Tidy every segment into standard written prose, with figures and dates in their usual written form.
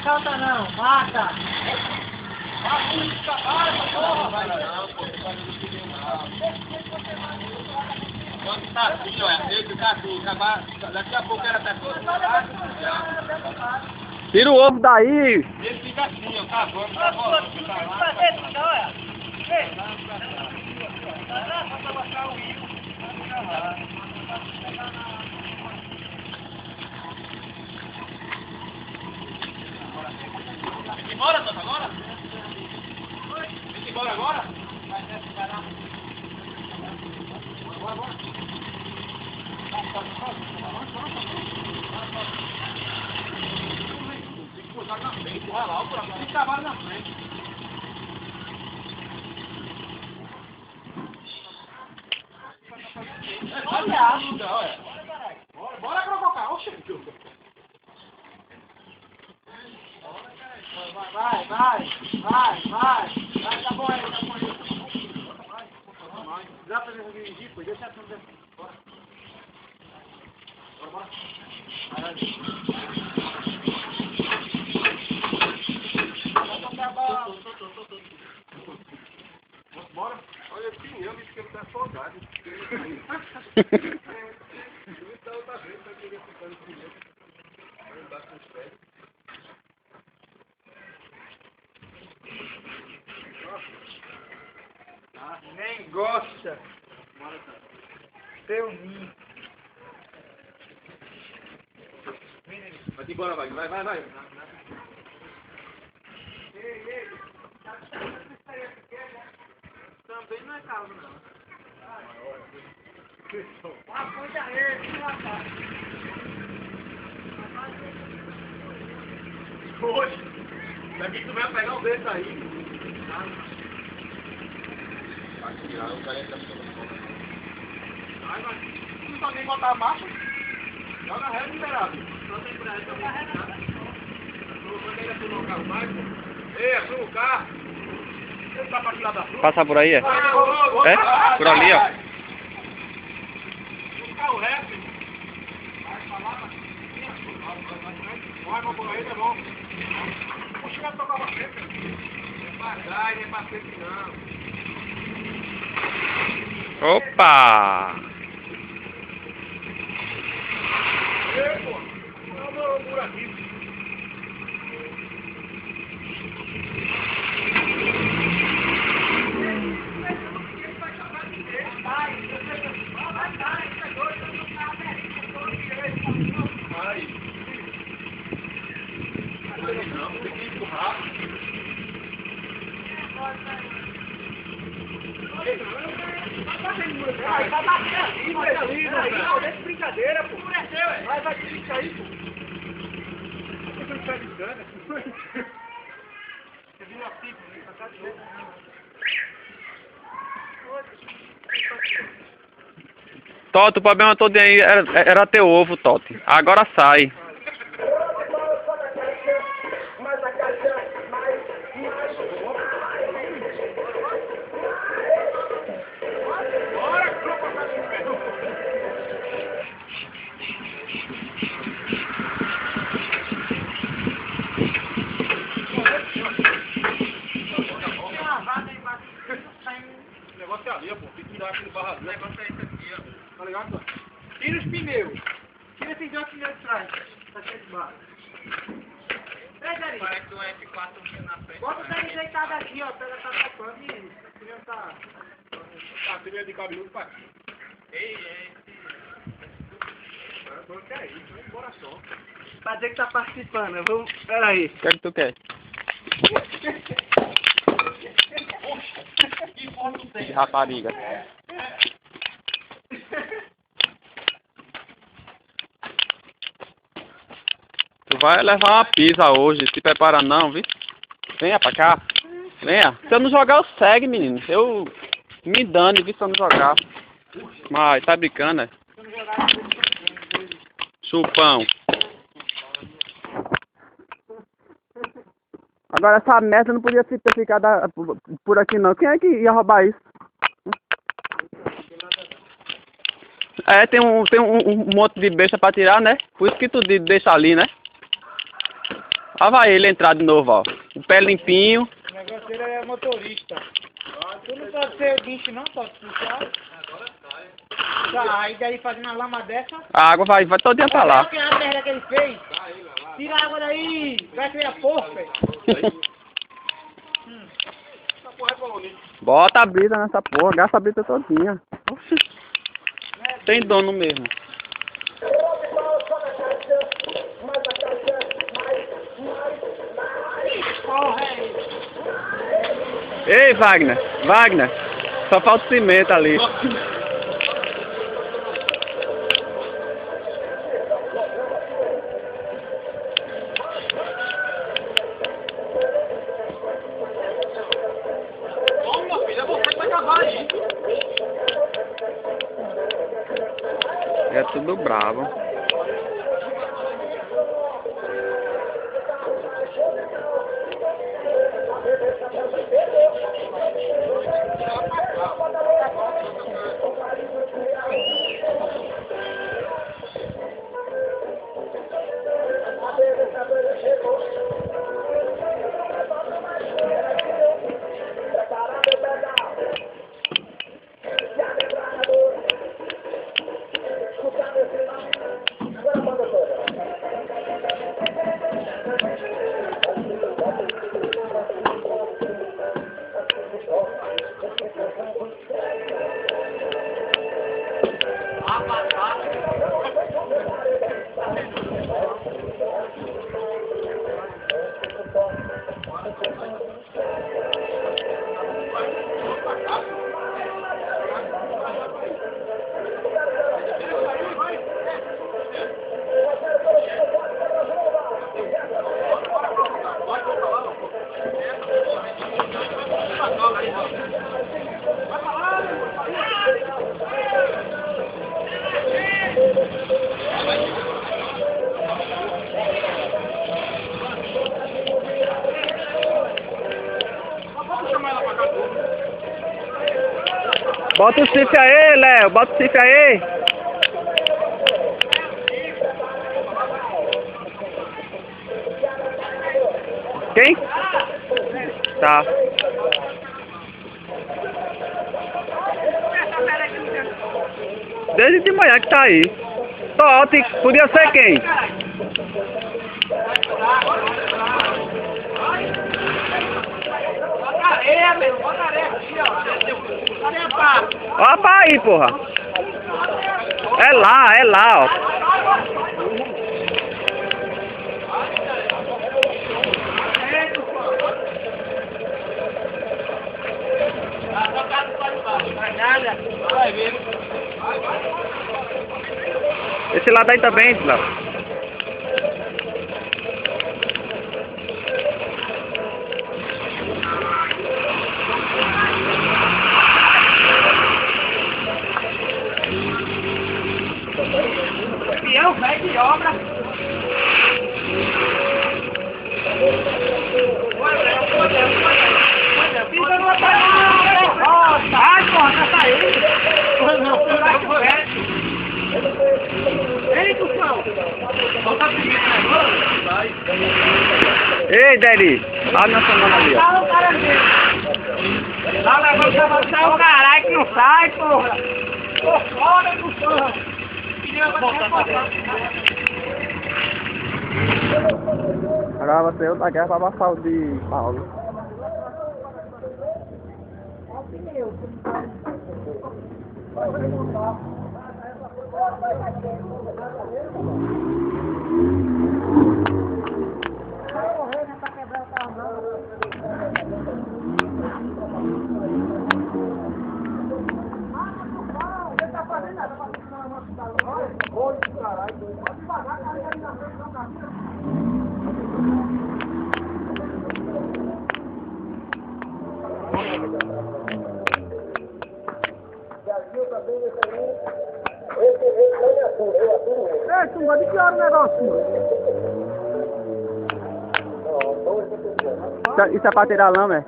solta não, mata! Quando tá assim, ó, esse catu, daqui a pouco era catu. Tira o ovo daí! Ele fica assim, ó, cavando, tá embora, Tata, agora? Vem embora agora? Bora. Tem que botar na frente, vai lá, tem que cavalo na frente. Olha! Bora provocar, oxe! Vai, tá bom aí. Dá pra dirigir, pô, deixa tudo dentro. Bora. Bora. Olha esse pneu, bicho, que ele tá soldado. Então tá vendo, tá querendo ficar no pneu. Vai embaixo dos pés. Nem gosta! Teu ninho! Vai embora, vai. Ei! Também não é calmo, não. Aponta ele, cara. Hoje, daqui tu vai pegar um desses aí. Vai tirar o cara da Vai, não só nem botar a marcha. Joga reto, liberado. Não tem pra essa carregada. Quando ele assumir o carro, vai, pô. Ei, assuma o carro. Ele tá pra tirar da frente. Passar por aí, é? É? Por ali, ó. O carro reto. Vai pra lá, vai, por aí, tá bom. Vou chegar a tocar pra frente. Devagar, não é pra frente, não. Opa! Ei, pô. Vamos por aqui. Não, tem que empurrar. Vai bater ali, não deixa brincadeira, pô. Vai trincar aí, pô. Você não tá brincando? Você viu assim, tá cá de novo. Toto, o problema todo aí era teu ovo, Toto. Agora sai. O negócio é ali, pô. Tem que tirar aquele barradinho. O negócio é esse aqui, ó. Tá ligado? Tira os pneus. Tira esses dois pneus de trás. Tá cheio de barra. Parece um F4 na frente. Bota o pé deitado aqui, ó. Pega tá tocando e o pneu tá... Tá, trilha de cabeludo pra aqui. Ei. Agora que é isso, vamos embora só. Pra dizer que tá participando, eu vou... Pera aí. O que é que tu quer? Que forma tu tem? Rapariga. Tu vai levar uma pizza hoje, se prepara não, viu? Venha pra cá. Venha. Se eu não jogar, eu segue, menino. Eu me dane, viu, se eu não jogar. Mas tá brincando, né? Chupão. Agora essa merda não podia ter ficado por aqui não. Quem é que ia roubar isso? É, tem um monte de besta pra tirar, né? Por isso que tu deixa ali, né? Ó, vai ele entrar de novo, ó. O pé limpinho. O negócio dele é motorista. Tu não pode ser o guincho não, pode puxar. Tá, aí daí fazendo uma lama dessa. A água vai todinha pra lá. Olha a merda que ele fez. Tira a água daí. Vai criar porco, velho. Essa porra é bonita. Bota a brita nessa porra, gasta a brita todinha. Oxi. Tem dono mesmo. Ei, Wagner, Wagner, só falta cimento ali. Ô, meu filho, é você que vai cavar aí. É tudo bravo. Bota o chifre aí, Léo, bota o chifre aí. Quem? Tá. Desde de manhã que tá aí. Solte, podia ser quem? Bota areia, meu. Bota areia aqui, ó. Areia pá. Ó pra aí, porra. É lá, ó. Nada. Vai ver. Esse lado aí também, Léo. Peão, velho de obra. Fica no aparelho. Ai, porra, tá saindo. Não, vai correto. Ei, Gustavo. Volta a primeira agora. Vai. Ei, Deri. Olha na semana ali, ó. Fala o cara dele. Tá levando pra o caralho que não sai, porra. Tô fora, Gustavo. Agora vai ser outra guerra pra passar o de Paulo. Ei, tu vai de que hora o negócio? Isso é pra tirar lama, é?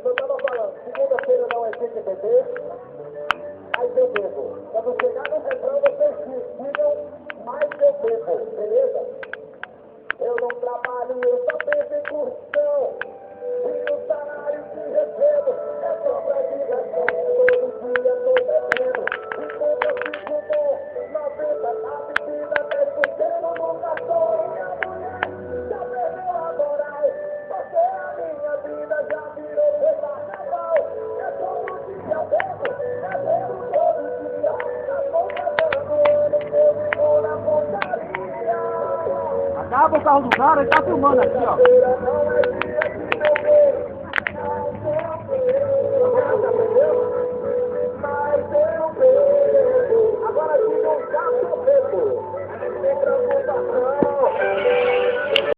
Eu estava falando, segunda-feira não é dia de beber, aí eu bebo. Quando chegar no refrão, vocês digam mais eu bebo, beleza? Eu não trabalho, eu só penso em curtição. E o salário que recebo é só pra diversão. Todo dia tô bebendo, e quando eu fico bom, 90 na bebida, 10% no cartão. Minha mulher já perdeu a moral, você é a minha vida, já virou meu carnaval. É todo dia bebo, é bebo todo dia. A boca dando ano, eu vivo na pontaria. Acaba o carro do cara, ele tá filmando aqui, ó. Não é dia de